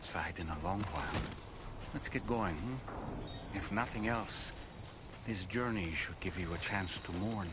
outside in a long while. Let's get going, hmm? If nothing else, this journey should give you a chance to mourn.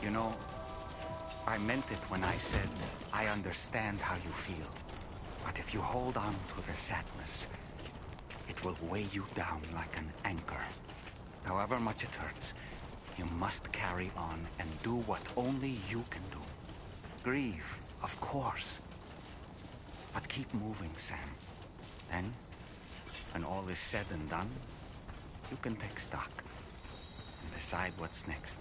You know, I meant it when I said I understand how you feel. But if you hold on to the sadness, it will weigh you down like an anchor. However much it hurts, you must carry on and do what only you can do. Grieve, of course. But keep moving, Sam. Then, when all is said and done, you can take stock and decide what's next.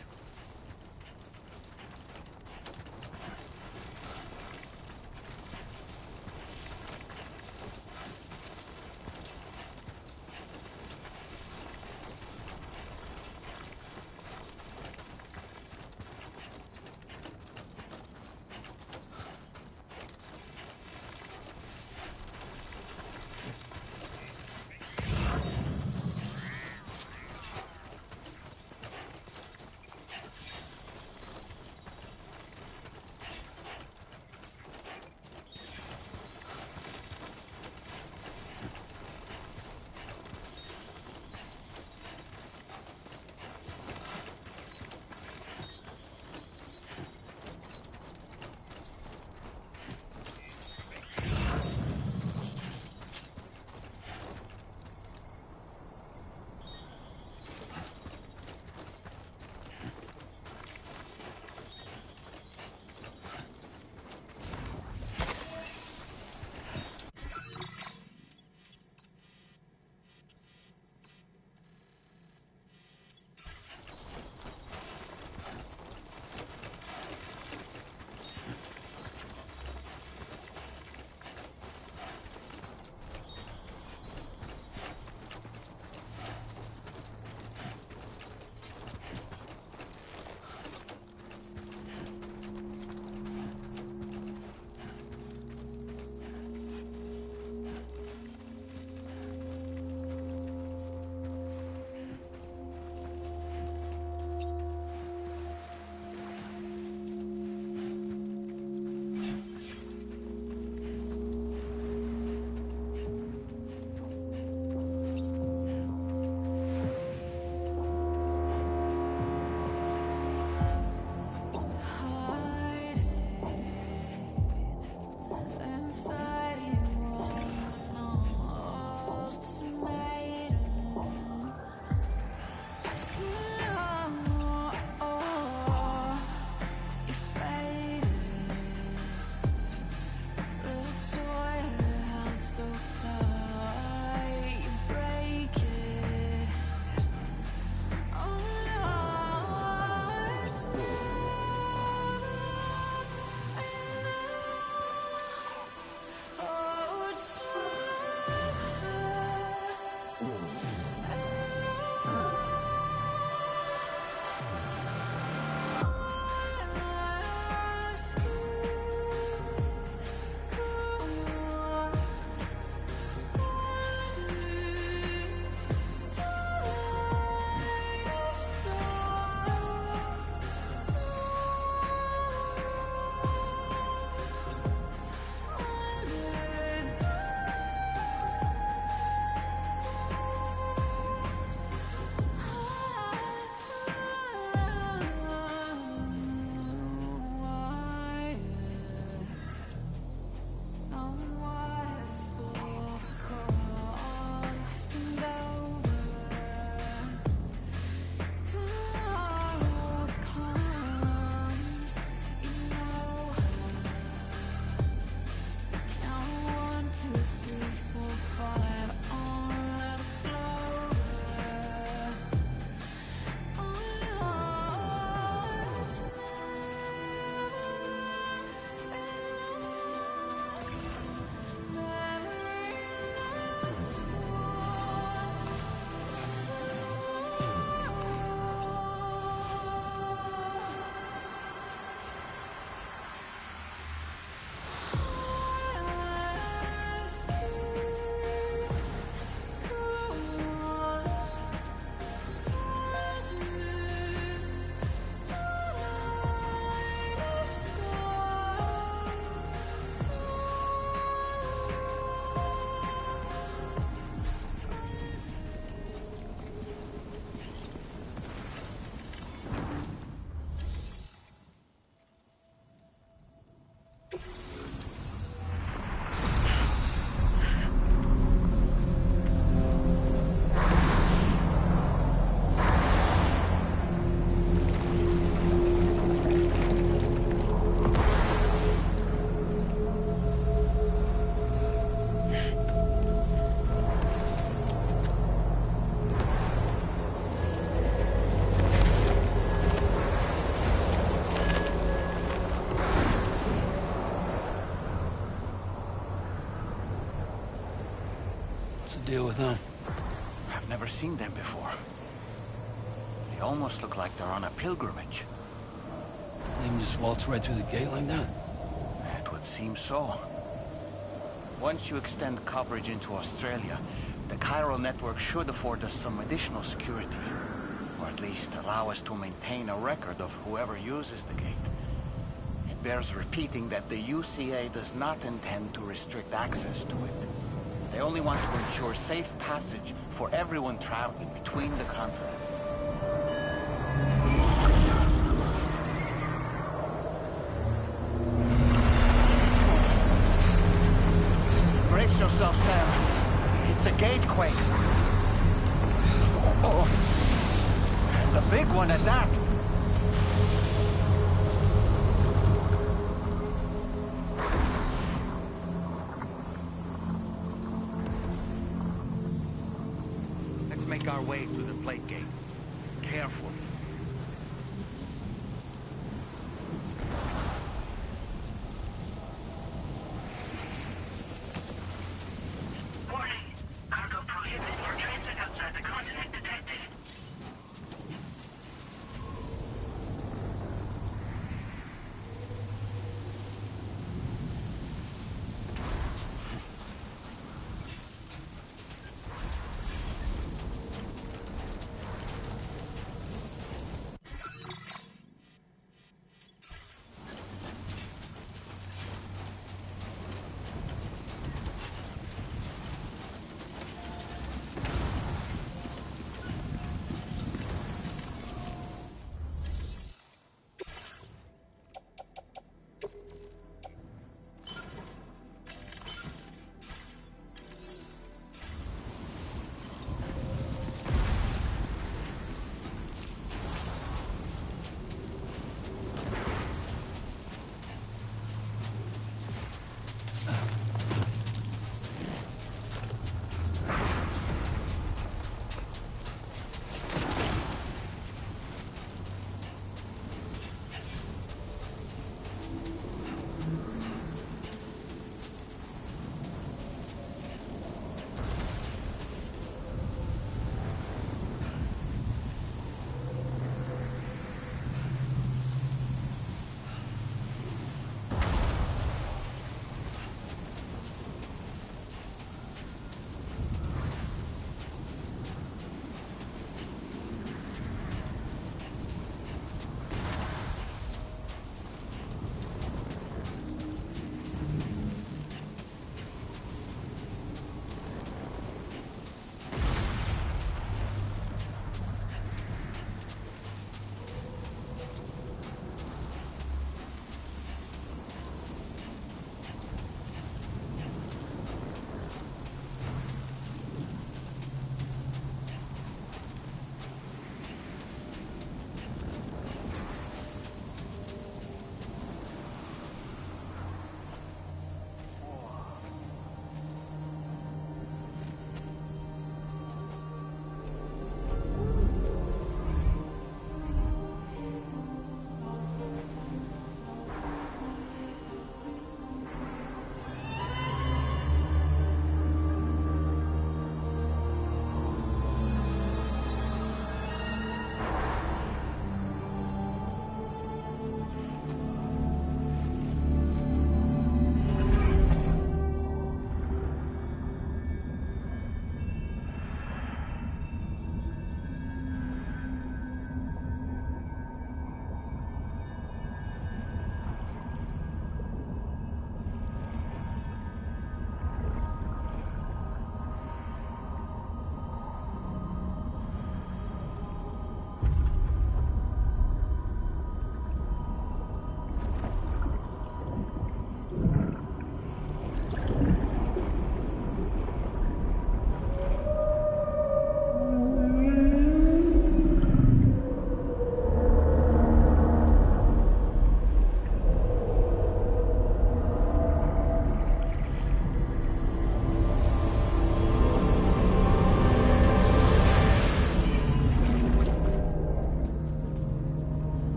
deal with them? I've never seen them before. They almost look like they're on a pilgrimage. They can just waltz right through the gate like that? It would seem so. Once you extend coverage into Australia, the chiral network should afford us some additional security. Or at least allow us to maintain a record of whoever uses the gate. It bears repeating that the UCA does not intend to restrict access to it. They only want to ensure safe passage for everyone traveling between the continents. Brace yourself, Sam. It's a gatequake. Oh. And a big one at that. Let's make our way through the plate gate. Carefully. Warning. Cargo prohibited for transit outside the continent detected.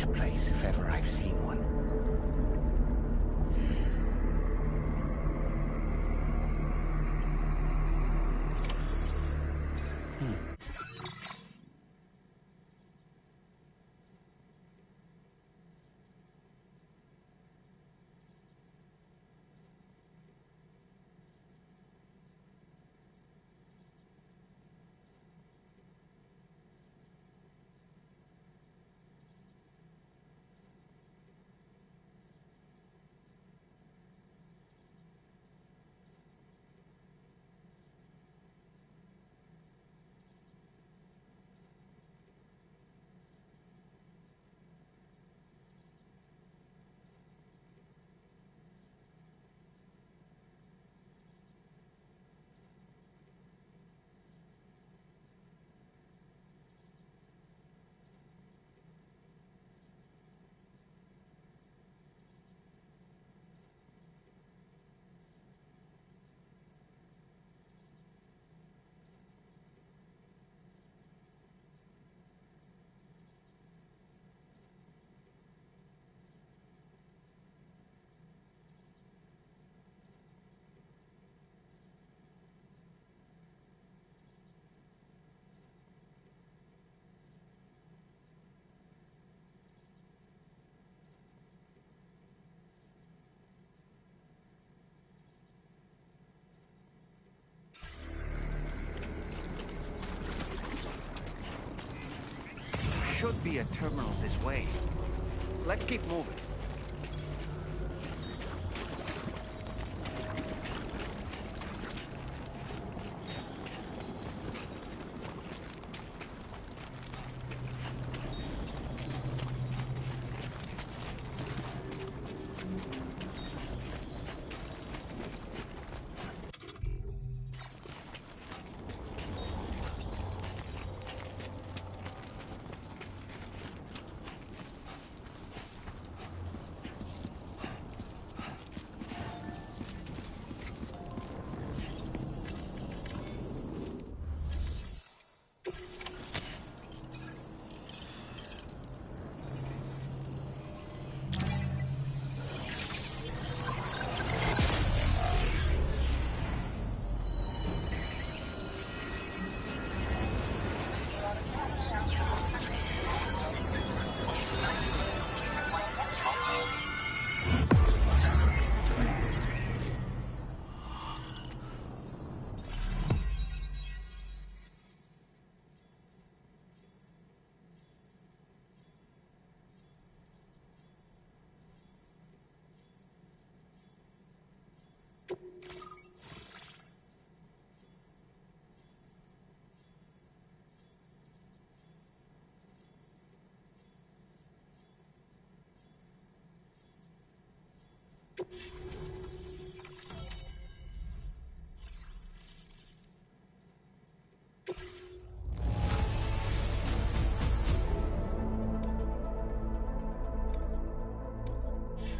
strange place if ever I've seen one. Should be a terminal this way. Let's keep moving.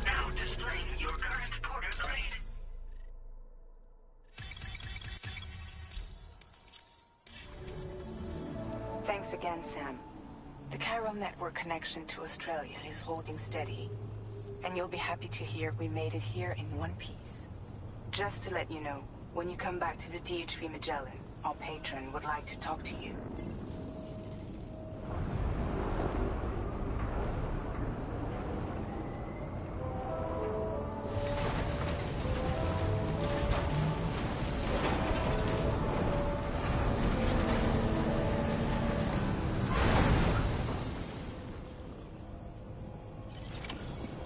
Now displaying your current porter grade. Thanks again, Sam. The chiral network connection to Australia is holding steady. And you'll be happy to hear we made it here in one piece. Just to let you know, when you come back to the DHV Magellan, our patron would like to talk to you.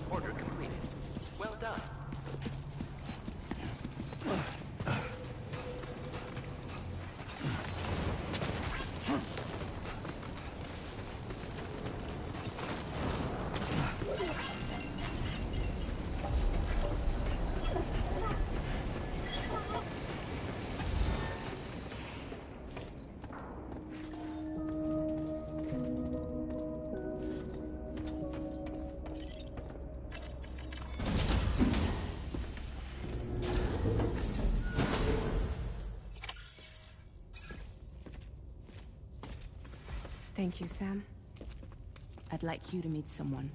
Order completed. Well done. Thank you, Sam. I'd like you to meet someone.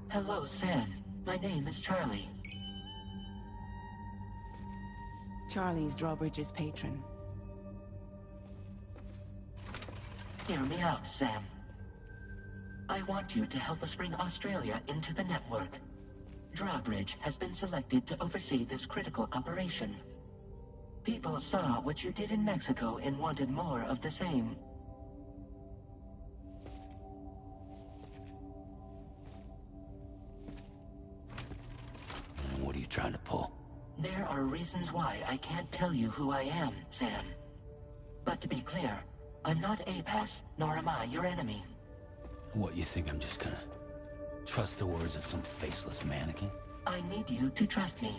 Hello, Sam. My name is Charlie. Charlie's Drawbridge's patron. Hear me out, Sam. I want you to help us bring Australia into the network. Drawbridge has been selected to oversee this critical operation. People saw what you did in Mexico and wanted more of the same. What are you trying to pull? There are reasons why I can't tell you who I am, Sam. But to be clear, I'm not APAS, nor am I your enemy. What, you think I'm just gonna trust the words of some faceless mannequin? I need you to trust me.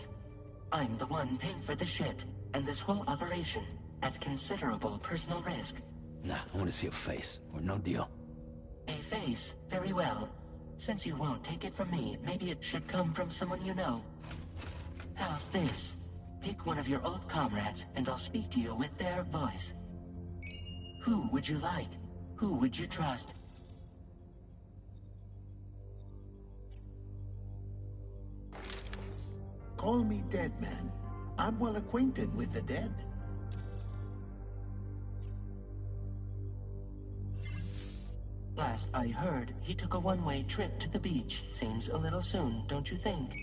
I'm the one paying for the ship, and this whole operation, at considerable personal risk. Nah, I want to see a face, or no deal. A face? Very well. Since you won't take it from me, maybe it should come from someone you know. How's this? Pick one of your old comrades, and I'll speak to you with their voice. Who would you like? Who would you trust? Call me Dead Man. I'm well acquainted with the dead. Last I heard, he took a one-way trip to the beach. Seems a little soon, don't you think?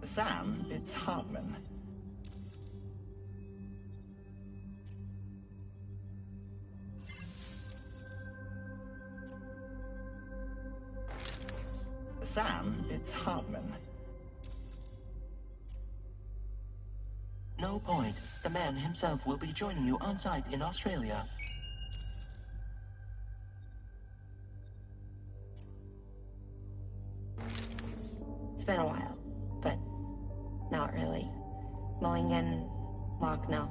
Sam, it's Hartman. Sam, it's Hartman. No point. The man himself will be joining you on site in Australia. It's been a while, but not really. Mulligan, Locke, no.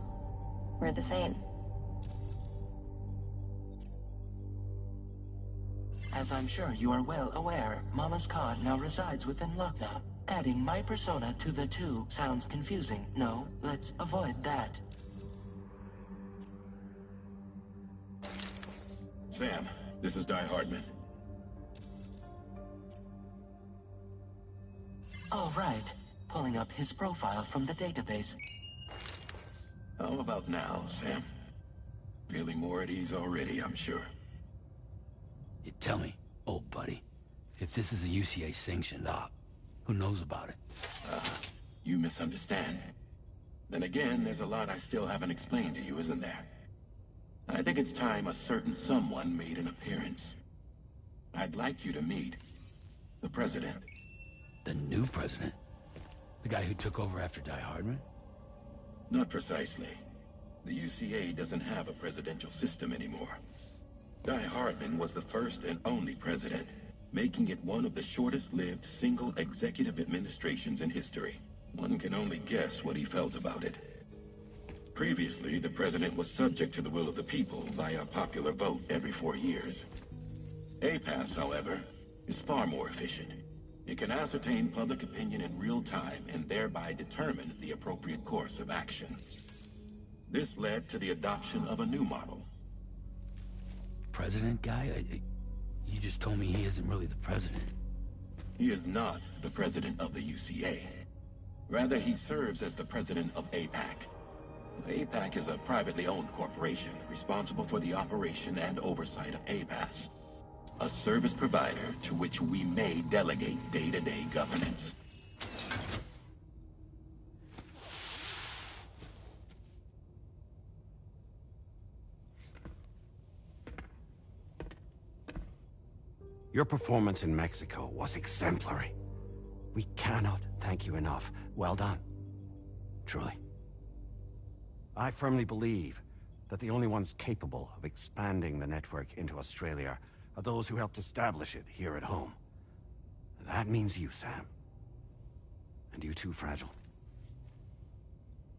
We're the same. As I'm sure you are well aware, Mama's Khan now resides within Lucknow. Adding my persona to the two sounds confusing. No, let's avoid that. Sam, this is Di Hardman. All right. Pulling up his profile from the database. How about now, Sam? Feeling more at ease already, I'm sure. You tell me, old buddy, if this is a UCA-sanctioned op, who knows about it? You misunderstand. Then again, there's a lot I still haven't explained to you, isn't there? I think it's time a certain someone made an appearance. I'd like you to meet the President. The new president? The guy who took over after Die Hardman? Not precisely. The UCA doesn't have a presidential system anymore. Die Hardman was the first and only president, making it one of the shortest-lived single executive administrations in history. One can only guess what he felt about it. Previously, the president was subject to the will of the people via a popular vote every 4 years. APAS, however, is far more efficient. It can ascertain public opinion in real time and thereby determine the appropriate course of action. This led to the adoption of a new model. President guy? You just told me he isn't really the president. He is not the president of the UCA. Rather, he serves as the president of APAC. APAC is a privately owned corporation responsible for the operation and oversight of APAS, a service provider to which we may delegate day-to-day governance. Your performance in Mexico was exemplary. We cannot thank you enough. Well done. Truly. I firmly believe that the only ones capable of expanding the network into Australia are those who helped establish it here at home. That means you, Sam. And you too, Fragile.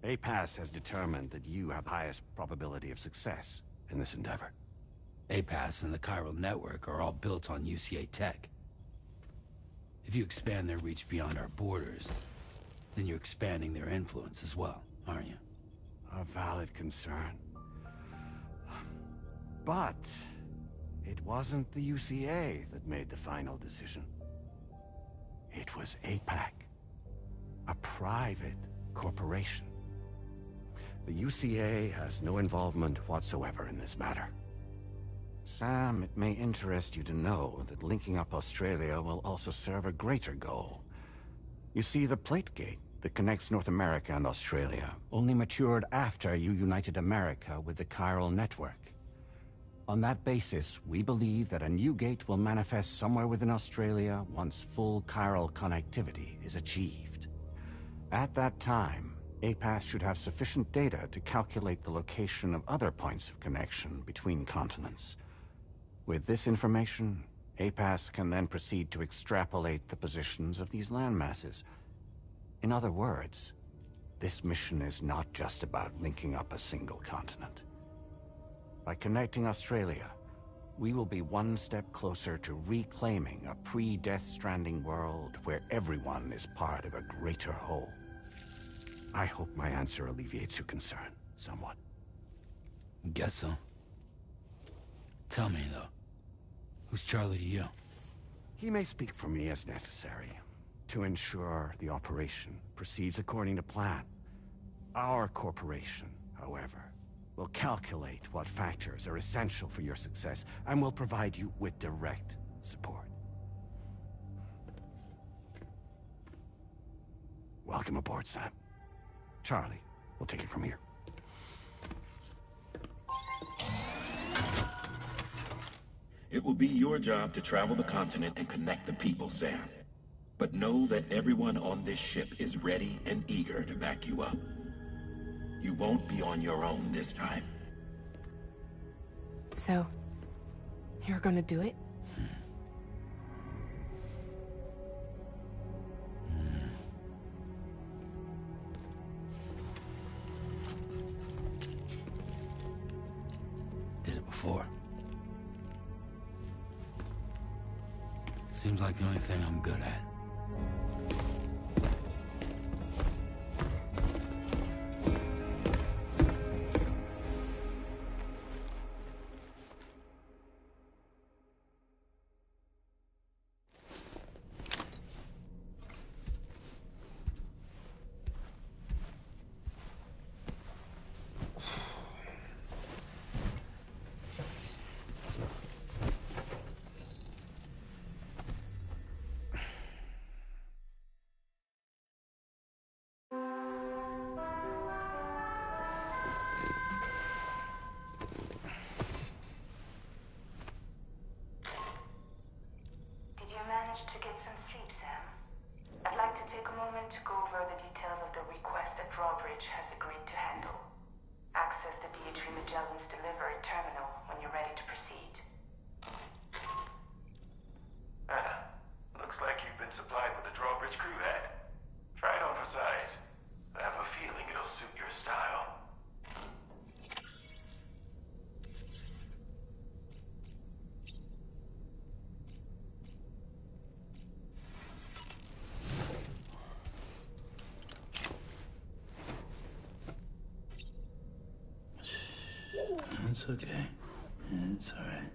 APAS has determined that you have the highest probability of success in this endeavor. APAS and the chiral network are all built on UCA tech. If you expand their reach beyond our borders, then you're expanding their influence as well, aren't you? A valid concern. But it wasn't the UCA that made the final decision. It was APAC, a private corporation. The UCA has no involvement whatsoever in this matter. Sam, it may interest you to know that linking up Australia will also serve a greater goal. You see, the plate gate that connects North America and Australia only matured after you united America with the chiral network. On that basis, we believe that a new gate will manifest somewhere within Australia once full chiral connectivity is achieved. At that time, APAS should have sufficient data to calculate the location of other points of connection between continents. With this information, APAS can then proceed to extrapolate the positions of these landmasses. In other words, this mission is not just about linking up a single continent. By connecting Australia, we will be one step closer to reclaiming a pre-Death Stranding world where everyone is part of a greater whole. I hope my answer alleviates your concern somewhat. Guess so. Tell me, though, who's Charlie to you? He may speak for me as necessary to ensure the operation proceeds according to plan. Our corporation, however, will calculate what factors are essential for your success and will provide you with direct support. Welcome aboard, Sam. Charlie, we'll take it from here. It will be your job to travel the continent and connect the people, Sam. But know that everyone on this ship is ready and eager to back you up. You won't be on your own this time. So, you're gonna do it? Did it before. Seems like the only thing I'm good at. To get some sleep, Sam. I'd like to take a moment to go over the details of the request that Drawbridge has agreed to handle. Access the Deirdre Magellan's delivery terminal when you're ready to proceed. Looks like you've been supplied with a Drawbridge crew hat. Try it on for size. I have a feeling it'll suit your style. It's okay. It's all right.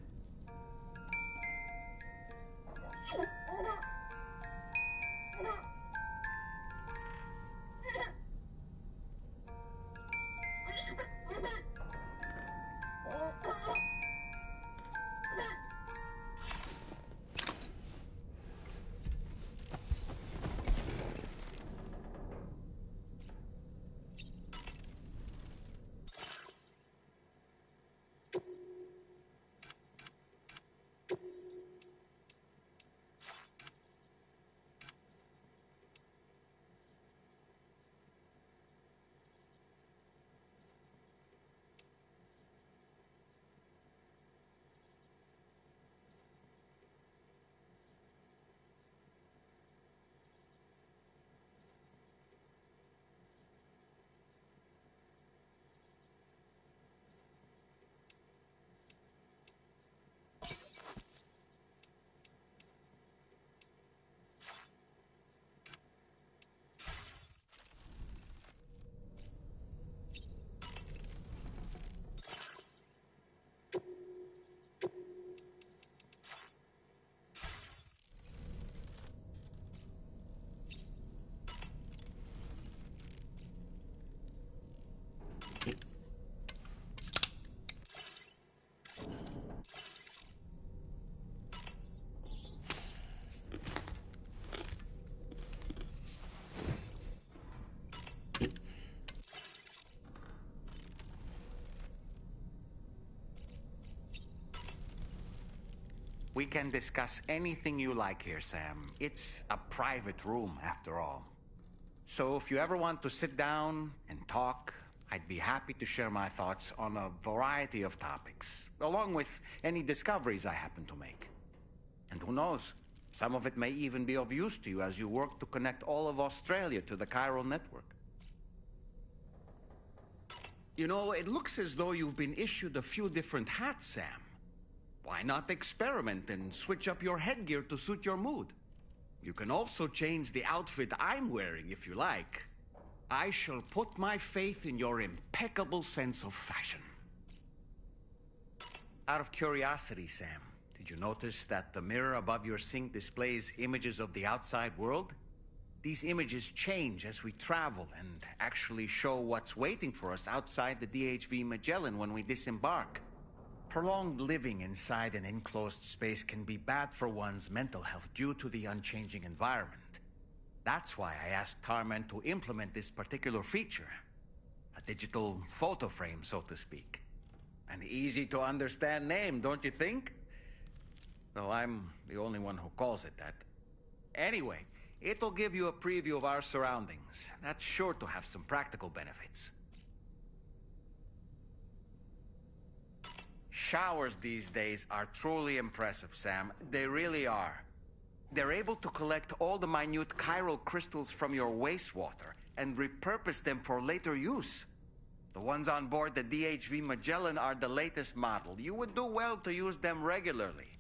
We can discuss anything you like here, Sam. It's a private room, after all. So if you ever want to sit down and talk, I'd be happy to share my thoughts on a variety of topics, along with any discoveries I happen to make. And who knows, some of it may even be of use to you as you work to connect all of Australia to the chiral network. You know, it looks as though you've been issued a few different hats, Sam. Why not experiment and switch up your headgear to suit your mood? You can also change the outfit I'm wearing if you like. I shall put my faith in your impeccable sense of fashion. Out of curiosity, Sam, did you notice that the mirror above your sink displays images of the outside world? These images change as we travel and actually show what's waiting for us outside the DHV Magellan when we disembark. Prolonged living inside an enclosed space can be bad for one's mental health due to the unchanging environment. That's why I asked Tarman to implement this particular feature. A digital photo frame, so to speak. An easy to understand name, don't you think? Though I'm the only one who calls it that. Anyway, it'll give you a preview of our surroundings. That's sure to have some practical benefits. Showers these days are truly impressive, Sam. They really are. They're able to collect all the minute chiral crystals from your wastewater and repurpose them for later use. The ones on board the DHV Magellan are the latest model. You would do well to use them regularly.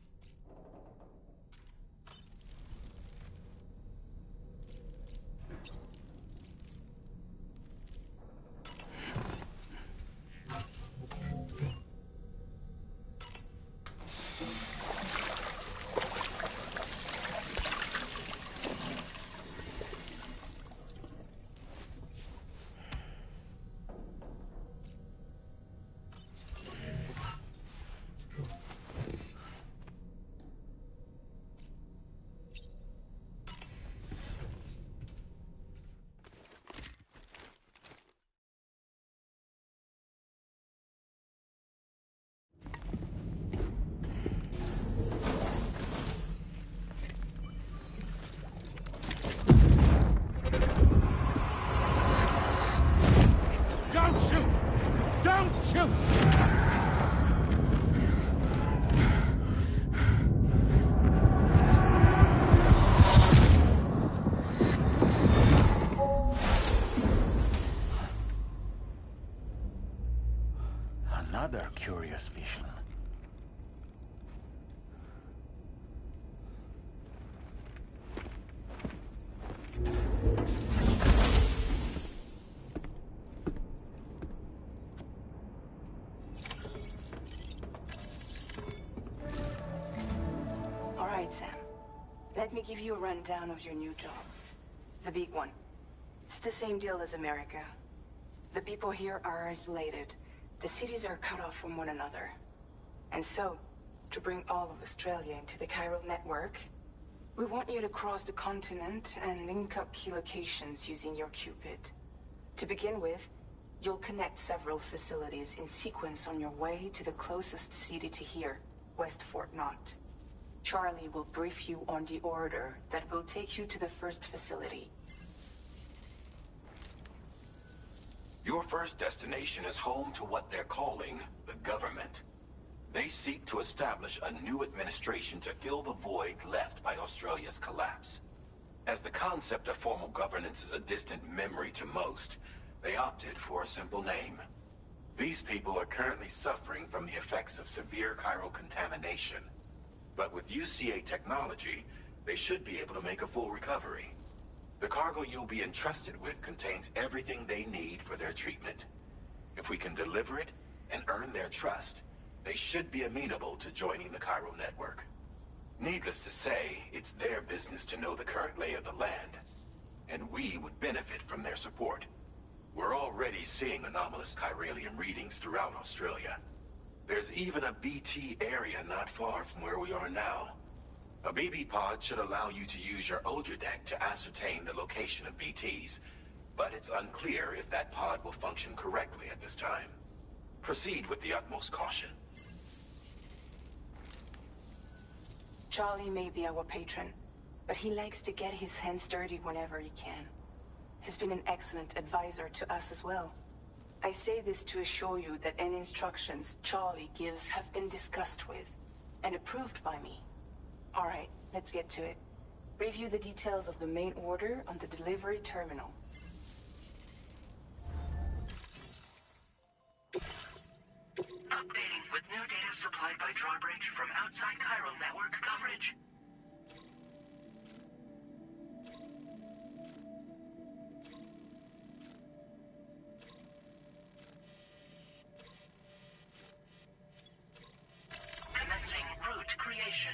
Another curious vision. All right, Sam. Let me give you a rundown of your new job. The big one. It's the same deal as America. The people here are isolated. The cities are cut off from one another. And so, to bring all of Australia into the chiral network, we want you to cross the continent and link up key locations using your Cupid. To begin with, you'll connect several facilities in sequence on your way to the closest city to here, West Fort Knott. Charlie will brief you on the order that will take you to the first facility. Your first destination is home to what they're calling the government. They seek to establish a new administration to fill the void left by Australia's collapse. As the concept of formal governance is a distant memory to most, they opted for a simple name. These people are currently suffering from the effects of severe chiral contamination. But with UCA technology, they should be able to make a full recovery. The cargo you'll be entrusted with contains everything they need for their treatment. If we can deliver it and earn their trust, they should be amenable to joining the chiral network. Needless to say, it's their business to know the current lay of the land, and we would benefit from their support. We're already seeing anomalous chiralium readings throughout Australia. There's even a BT area not far from where we are now. A BB pod should allow you to use your Ultradeck to ascertain the location of BTs, but it's unclear if that pod will function correctly at this time. Proceed with the utmost caution. Charlie may be our patron, but he likes to get his hands dirty whenever he can. He's been an excellent advisor to us as well. I say this to assure you that any instructions Charlie gives have been discussed with and approved by me. All right, let's get to it. Review the details of the main order on the delivery terminal. Updating with new data supplied by Drawbridge from outside chiral network coverage. Commencing route creation.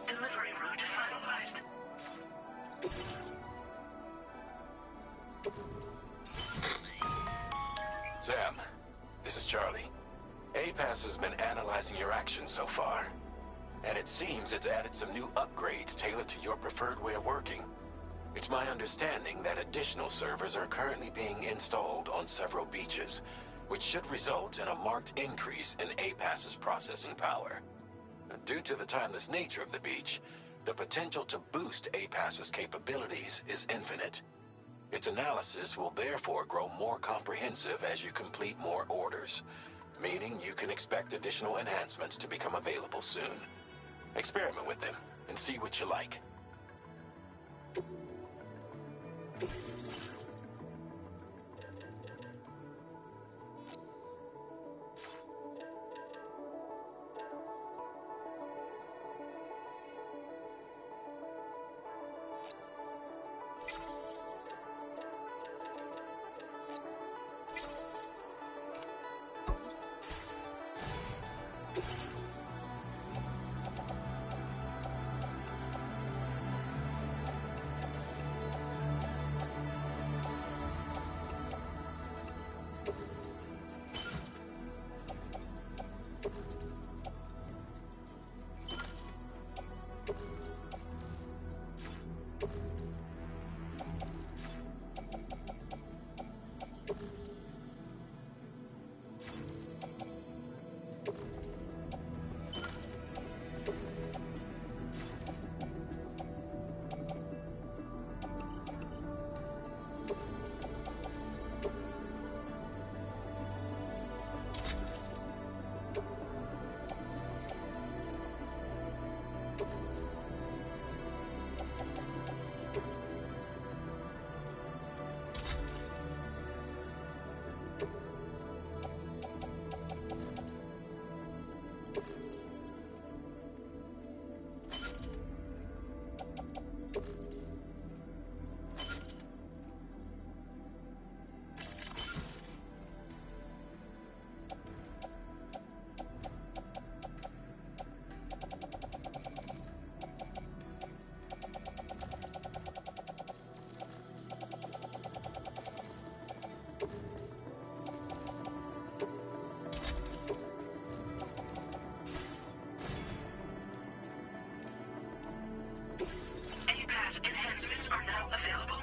Delivery route finalized. Sam, this is Charlie. APAS has been analyzing your actions so far, and it seems it's added some new upgrades tailored to your preferred way of working. It's my understanding that additional servers are currently being installed on several beaches, which should result in a marked increase in APAS's processing power. Due to the timeless nature of the beach, the potential to boost APAS's capabilities is infinite. Its analysis will therefore grow more comprehensive as you complete more orders, meaning you can expect additional enhancements to become available soon. Experiment with them and see what you like. Enhancements are now available.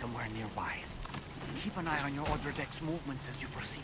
somewhere nearby. Keep an eye on your other deck's movements as you proceed.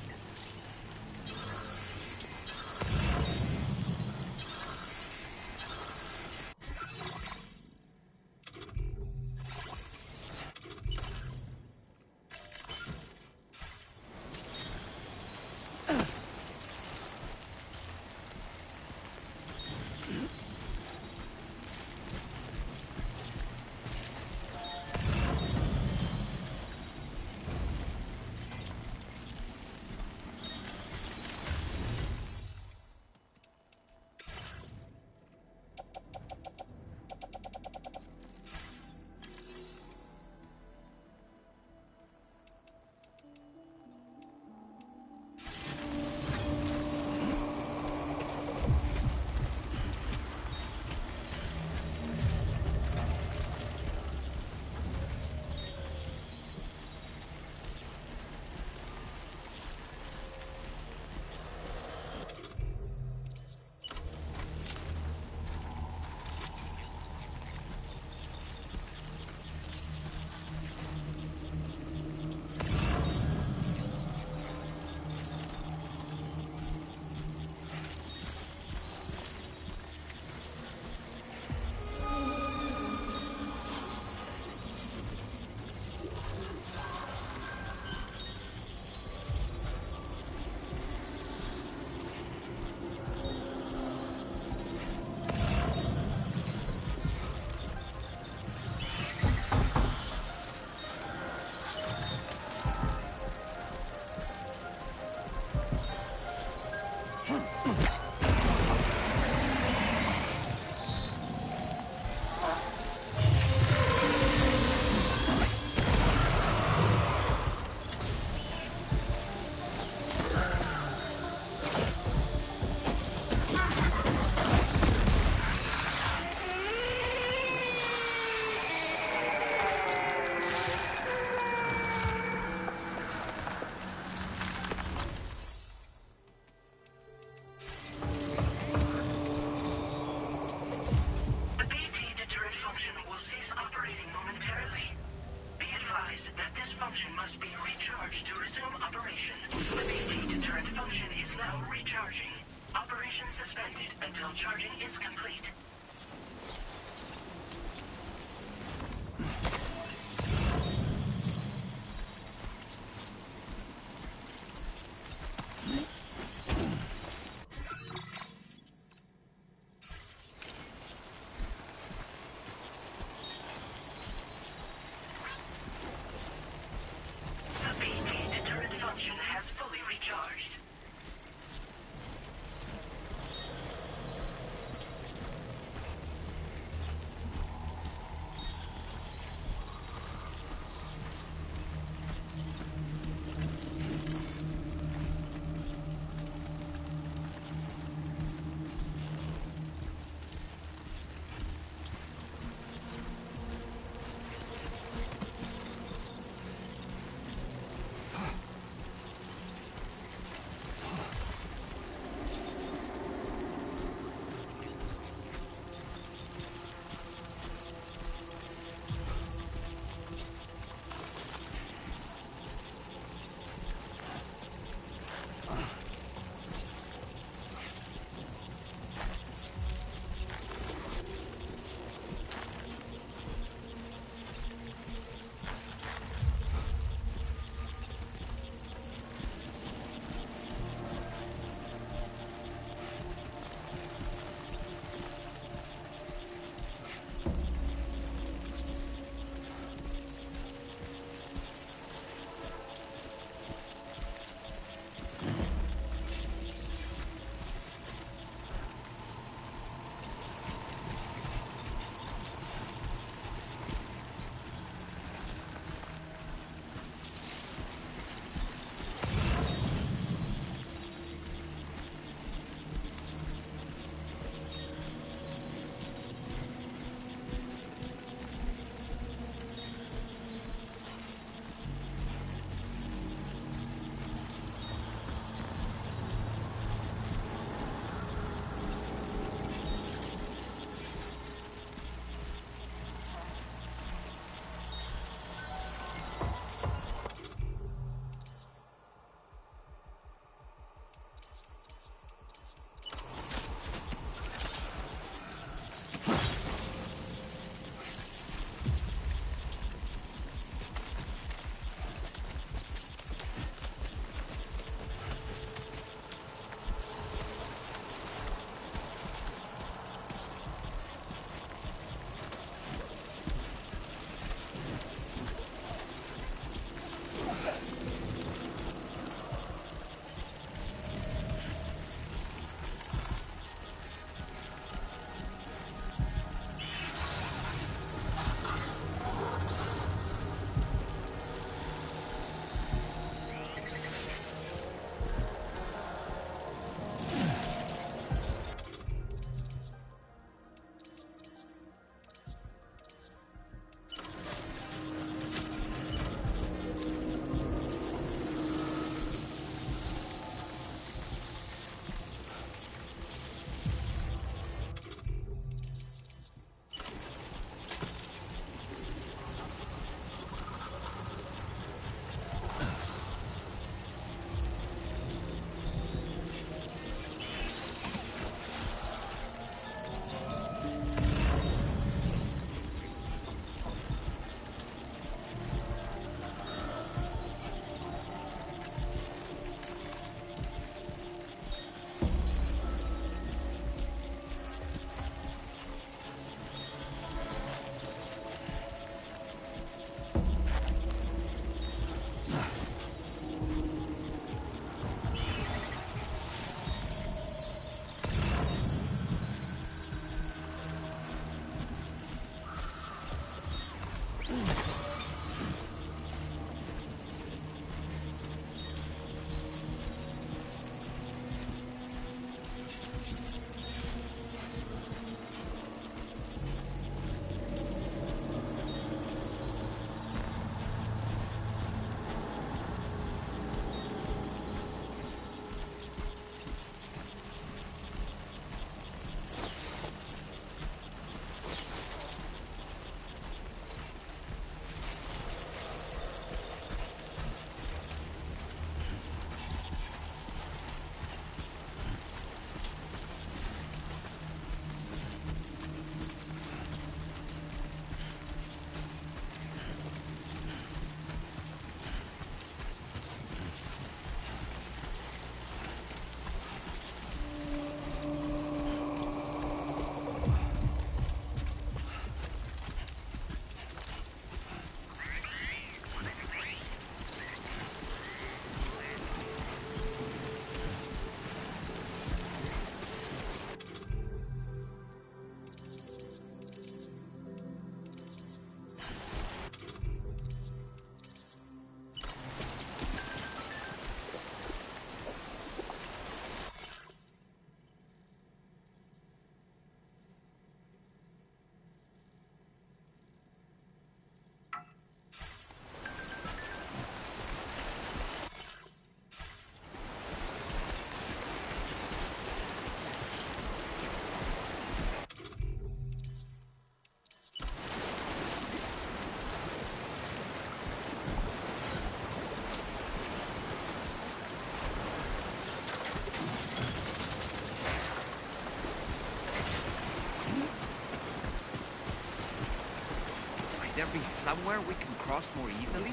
there be somewhere we can cross more easily?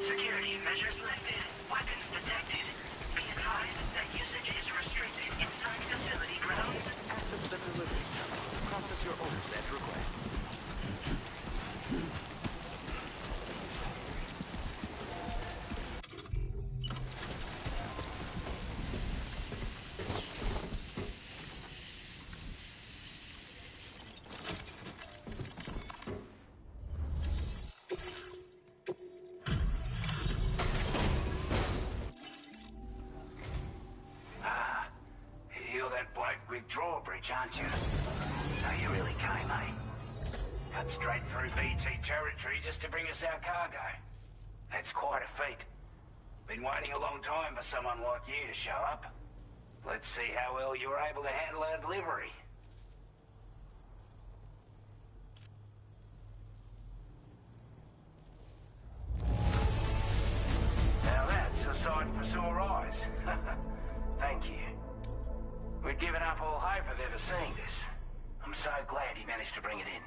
Security measures lifted. Weapons detected. Be advised that usage is restricted inside facility grounds. Access the delivery terminal. Process your orders at request. Drawbridge, aren't you? So you really came, eh? Cut straight through BT territory just to bring us our cargo. That's quite a feat. Been waiting a long time for someone like you to show up. Let's see how well you were able to handle our delivery. Now that's a sight for sore eyes. Thank you. We'd given up all hope of ever seeing this. I'm so glad he managed to bring it in.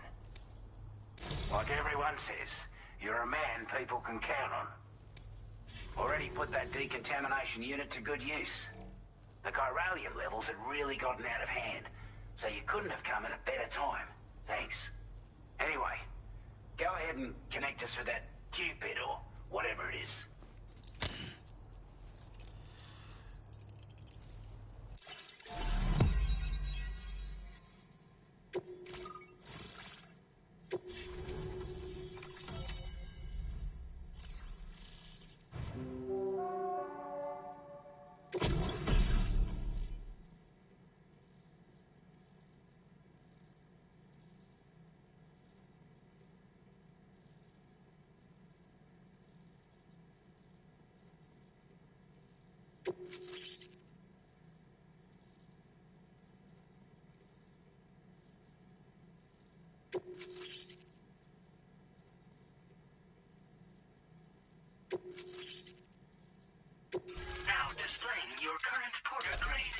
Like everyone says, you're a man people can count on. Already put that decontamination unit to good use. The chiralium levels had really gotten out of hand, so you couldn't have come at a better time. Thanks. Anyway, go ahead and connect us with that Cupid or whatever it is. Now displaying your current porter grade.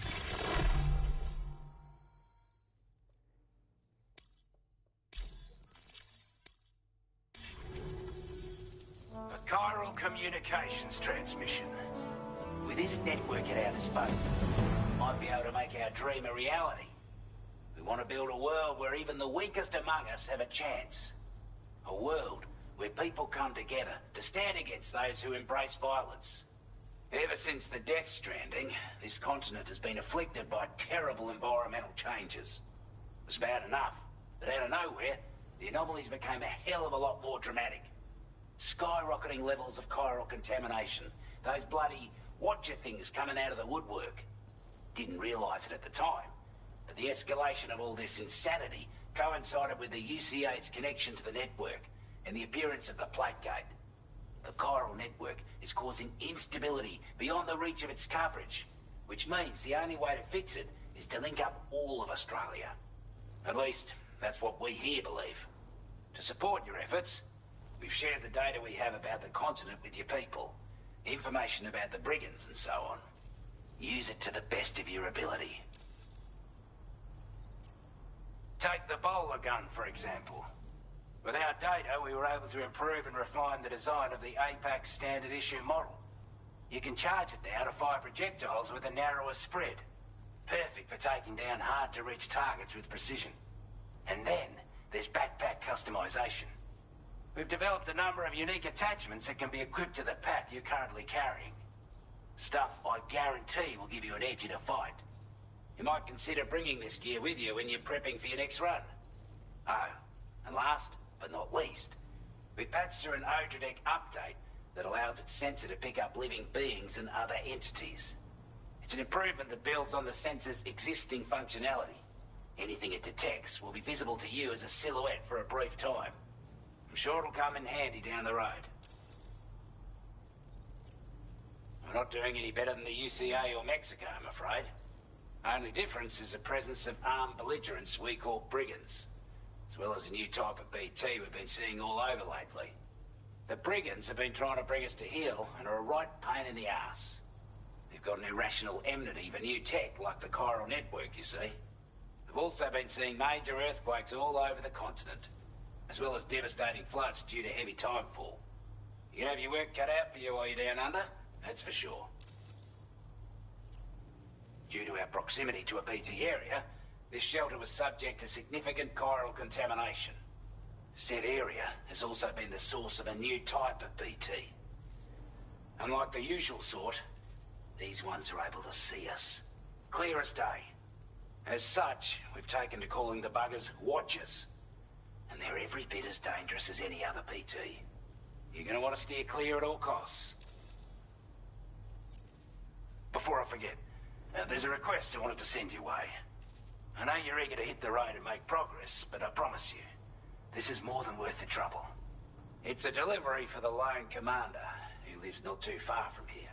A chiral communications transmission. With this network at our disposal, we might be able to make our dream a reality. We want to build a world where even the weakest among us have a chance. A world where people come together to stand against those who embrace violence. Ever since the Death Stranding, this continent has been afflicted by terrible environmental changes. It was bad enough, but out of nowhere, the anomalies became a hell of a lot more dramatic. Skyrocketing levels of chiral contamination, those bloody watcher things coming out of the woodwork. Didn't realise it at the time, but the escalation of all this insanity coincided with the UCA's connection to the network and the appearance of the plate gate. The chiral network is causing instability beyond the reach of its coverage, which means the only way to fix it is to link up all of Australia. At least, that's what we here believe. To support your efforts, we've shared the data we have about the continent with your people, information about the brigands and so on. Use it to the best of your ability. Take the bowler gun, for example. With our data, we were able to improve and refine the design of the APAC standard issue model. You can charge it now to fire projectiles with a narrower spread. Perfect for taking down hard-to-reach targets with precision. And then, there's backpack customization. We've developed a number of unique attachments that can be equipped to the pack you're currently carrying. Stuff I guarantee will give you an edge in a fight. You might consider bringing this gear with you when you're prepping for your next run. Oh, and last but not least, we patched through an Odradek update that allows its sensor to pick up living beings and other entities. It's an improvement that builds on the sensor's existing functionality. Anything it detects will be visible to you as a silhouette for a brief time. I'm sure it'll come in handy down the road. We're not doing any better than the UCA or Mexico, I'm afraid. Only difference is the presence of armed belligerents we call brigands, as well as a new type of BT we've been seeing all over lately. The brigands have been trying to bring us to heel and are a right pain in the ass. They've got an irrational enmity for new tech like the chiral network, you see. We've also been seeing major earthquakes all over the continent, as well as devastating floods due to heavy timefall. You can have your work cut out for you while you're down under, that's for sure. Due to our proximity to a BT area, this shelter was subject to significant chiral contamination. Said area has also been the source of a new type of BT. Unlike the usual sort, these ones are able to see us. Clear as day. As such, we've taken to calling the buggers Watchers. And they're every bit as dangerous as any other BT. You're gonna want to steer clear at all costs. Before I forget, there's a request I wanted to send your way. I know you're eager to hit the road and make progress, but I promise you, this is more than worth the trouble. It's a delivery for the lone commander, who lives not too far from here.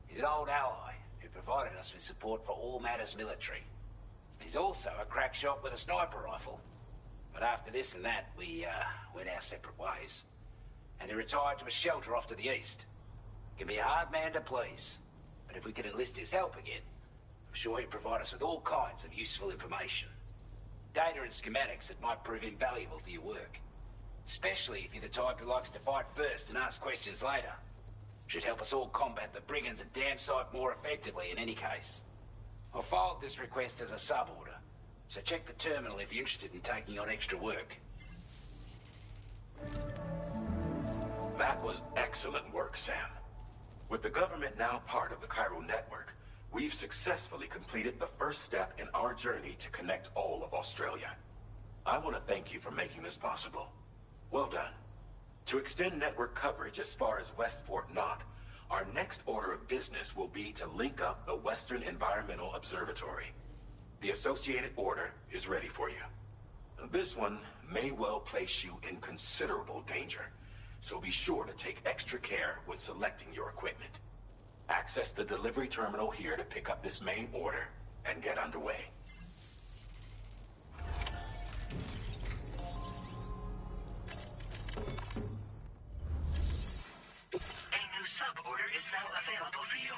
He's an old ally who provided us with support for all matters military. He's also a crack shot with a sniper rifle. But after this and that, we went our separate ways. And he retired to a shelter off to the east. Can be a hard man to please, but if we could enlist his help again, I'm sure he'd provide us with all kinds of useful information. Data and schematics that might prove invaluable for your work. Especially if you're the type who likes to fight first and ask questions later. Should help us all combat the brigands a damn sight more effectively in any case. I've filed this request as a sub-order, so check the terminal if you're interested in taking on extra work. That was excellent work, Sam. With the government now part of the chiral network, we've successfully completed the first step in our journey to connect all of Australia. I want to thank you for making this possible. Well done. To extend network coverage as far as West Fort Knott, our next order of business will be to link up the Western Environmental Observatory. The associated order is ready for you. This one may well place you in considerable danger, so be sure to take extra care when selecting your equipment. Access the delivery terminal here to pick up this main order and get underway. A new sub-order is now available for you.